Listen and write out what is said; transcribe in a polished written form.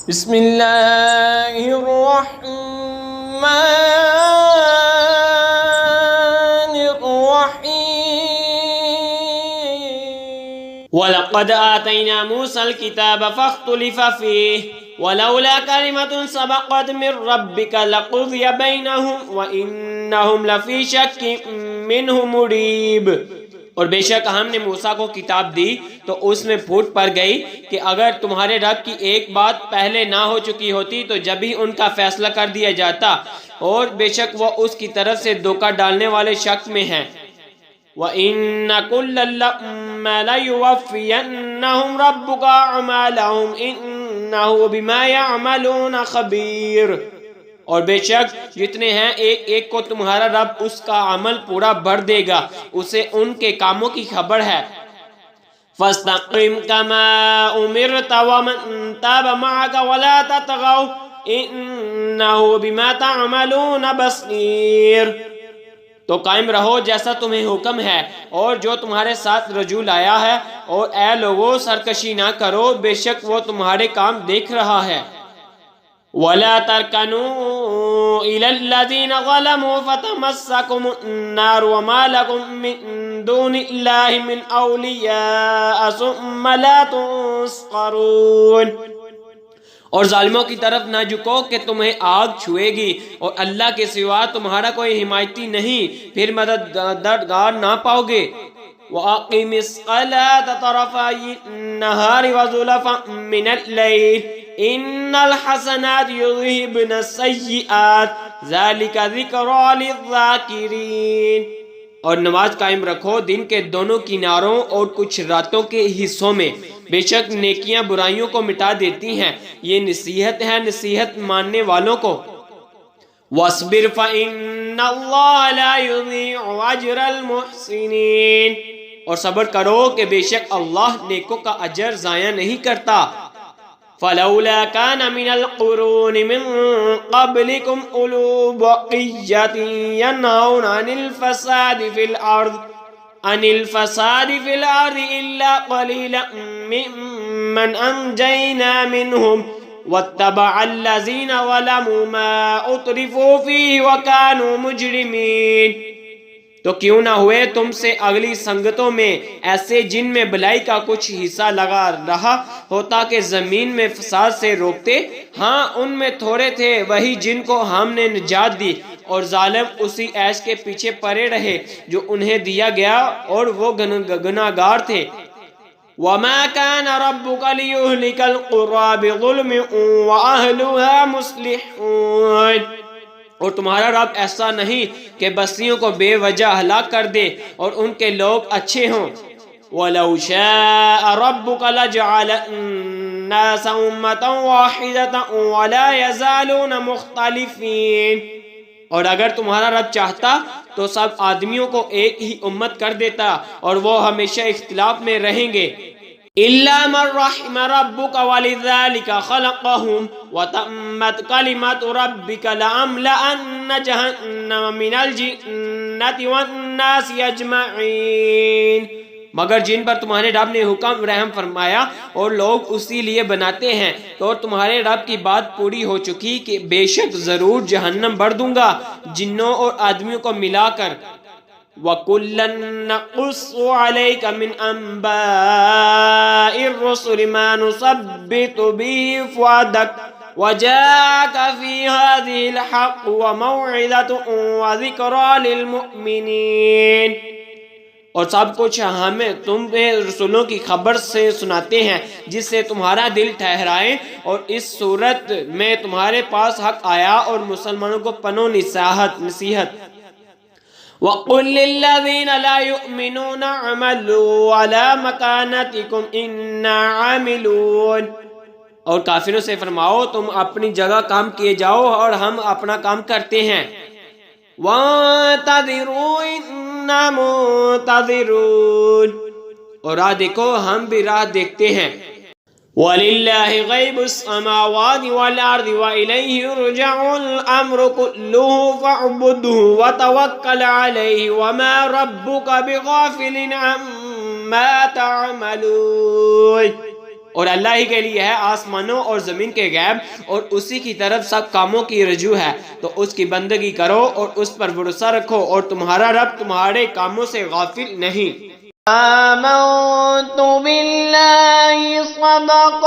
بسم اللہ الرحمن الرحیم وَلَقَدْ آتَيْنَا مُوسَى الْكِتَابَ فَاخْتُلِفَ فِيهِ وَلَوْلَا كَلِمَةٌ سَبَقَتْ مِنْ رَبِّكَ لَقُضِيَ بَيْنَهُمْ وَإِنَّهُمْ لَفِي شَكٍّ مِّنْهُ مُرِيبٍ۔ اور بے شک ہم نے موسیٰ کو کتاب دی تو اس میں پھوٹ پڑ گئی کہ اگر تمہارے رب کی ایک بات پہلے نہ ہو چکی ہوتی تو جب ہی ان کا فیصلہ کر دیا جاتا، اور بے شک وہ اس کی طرف سے دھوکہ ڈالنے والے شک میں ہیں۔ وَإِنَّ كُلًّا لَّمَّا لَيُوَفِّيَنَّهُمْ رَبُّكَ أَعْمَالَهُمْ إِنَّهُ بِمَا يَعْمَلُونَ خَبِيرٌ۔ اور بے شک جتنے ہیں ایک ایک کو تمہارا رب اس کا عمل پورا بھر دے گا، اسے ان کے کاموں کی خبر ہے۔ فَاسْتَقِمْ كَمَا أُمِرْتَ وَمَنْ تَابَ مَعَكَ وَلَا تَطْغَوْا إِنَّهُ بِمَا تَعْمَلُونَ بَصِيرٌ۔ تو قائم رہو جیسا تمہیں حکم ہے اور جو تمہارے ساتھ رجوع لایا ہے، اور اے لوگو سرکشی نہ کرو، بے شک وہ تمہارے کام دیکھ رہا ہے۔ وَلَا تَرْكَنُوا إِلَى الَّذِينَ ظَلَمُوا فَتَمَسَّكُمُ النَّارُ وَمَا لَكُم مِّن دُونِ اللَّهِ مِنْ أَوْلِيَاءَ ثُمَّ لَا تُنصَرُونَ۔ اور ظالموں کی طرف نہ جھکو کہ تمہیں آگ چھوئے گی، اور اللہ کے سوا تمہارا کوئی حمایتی نہیں، پھر مددگار نہ پاؤ گے۔ وَأَقِمِ الصَّلَاةَ طَرَفَيِ النَّهَارِ وَزُلَفًا مِّنَ اللَّيْلِ إِنَّ الْحَسَنَاتِ يُذْهِبْنَ السَّيِّئَاتِ ذَلِكَ ذِكْرَىٰ لِلذَّاكِرِينَ۔ اور نماز قائم رکھو دن کے دونوں کناروں اور کچھ راتوں کے حصوں میں، بے شک نیکیاں برائیوں کو مٹا دیتی ہیں، یہ نصیحت ہے نصیحت ماننے والوں کو۔ وَاصْبِرْ فَإِنَّ اللَّهَ لَا يُضِيعُ أَجْرَ الْمُحْسِنِينَ۔ اور صبر کرو کہ بے شک اللہ نیکوں کا اجر ضائع نہیں کرتا۔ فَلَوْلَا كَانَ مِنَ الْقُرُونِ مِن قَبْلِكُمْ أُولُو بَقِيَّةٍ يَنْهَوْنَ عَنِ الْفَسَادِ فِي الْأَرْضِ إِلَّا قَلِيلًا مِّمَّنْ أَنْجَيْنَا مِنْهُمْ وَاتَّبَعَ الَّذِينَ ظَلَمُوا مَا أُتْرِفُوا فِيهِ وَكَانُوا مُجْرِمِينَ۔ تو کیوں نہ ہوئے تم سے اگلی سنگتوں میں ایسے جن میں بلائی کا کچھ حصہ لگا رہا ہوتا کہ زمین میں فساد سے روکتے، ہاں ان میں تھوڑے تھے وہی جن کو ہم نے نجات دی، اور ظالم اسی عیش کے پیچھے پڑے رہے جو انہیں دیا گیا، اور وہ گناہگار تھے۔ وَمَا كَانَ رَبُّكَ لِيُهْلِكَ الْقُرَىٰ بِظُلْمٍ وَأَهْلُهَا مُصْلِحُونَ۔ اور تمہارا رب ایسا نہیں کہ بستیوں کو بے وجہ ہلاک کر دے اور ان کے لوگ اچھے ہوں۔ وَلَوْ شَاءَ رَبُّكَ لَجَعَلَ النَّاسَ أُمَّةً وَاحِدَةً وَلَا يَزَالُونَ مُخْتَلِفِينَ۔ اور اگر تمہارا رب چاہتا تو سب آدمیوں کو ایک ہی امت کر دیتا، اور وہ ہمیشہ اختلاف میں رہیں گے۔ إِلَّا مَن رَّحِمَ رَبُّكَ وَلِذَٰلِكَ خَلَقَهُمْ وَتَمَّتْ كَلِمَةُ رَبِّكَ لَأَمْلَأَنَّ جَهَنَّمَ مِنَ الْجِنَّةِ وَالنَّاسِ أَجْمَعِينَ۔ مگر جن پر تمہارے رب نے حکم رحم فرمایا اور لوگ اسی لیے بناتے ہیں، تو تمہارے رب کی بات پوری ہو چکی کہ بے شک ضرور جہنم بھر دوں گا جنوں اور آدمیوں کو ملا کر۔ وَكُلًّا نَّقُصُّ عَلَيْكَ مِنْ أَنبَاءِ الرُّسُلِ مَا نُثَبِّتُ بِهِ فُؤَادَكَ وَجَاءَكَ فِي هَٰذِهِ الْحَقُّ وَمَوْعِظَةٌ وَذِكْرَىٰ لِلْمُؤْمِنِينَ۔ اور سب کچھ ہم تمہیں رسولوں کی خبر سے سناتے ہیں جس سے تمہارا دل ٹھہرائے، اور اس صورت میں تمہارے پاس حق آیا اور مسلمانوں کو پنو نصیحت۔ وَقُل لِّلَّذِينَ لَا يُؤْمِنُونَ اعْمَلُوا عَلَىٰ مَكَانَتِكُمْ إِنَّا عَامِلُونَ۔ اور کافروں سے فرماؤ تم اپنی جگہ کام کیے جاؤ اور ہم اپنا کام کرتے ہیں۔ وَانتَظِرُوا إِنَّا مُنتَظِرُونَ۔ اور راہ دیکھو ہم بھی راہ دیکھتے ہیں۔ وَلِلَّهِ غَيْبُ السَّمَاوَاتِ وَالْأَرْضِ وَإِلَيْهِ يُرْجَعُ الْأَمْرُ كُلُّهُ فَاعْبُدْهُ وَتَوَكَّلْ عَلَيْهِ وَمَا رَبُّكَ بِغَافِلٍ عَمَّا تَعْمَلُونَ۔ اور اللہ ہی کے لیے ہے آسمانوں اور زمین کے غیب، اور اسی کی طرف سب کاموں کی رجوع ہے، تو اس کی بندگی کرو اور اس پر بھروسہ رکھو، اور تمہارا رب تمہارے کاموں سے غافل نہیں۔ آمنت بالله صدق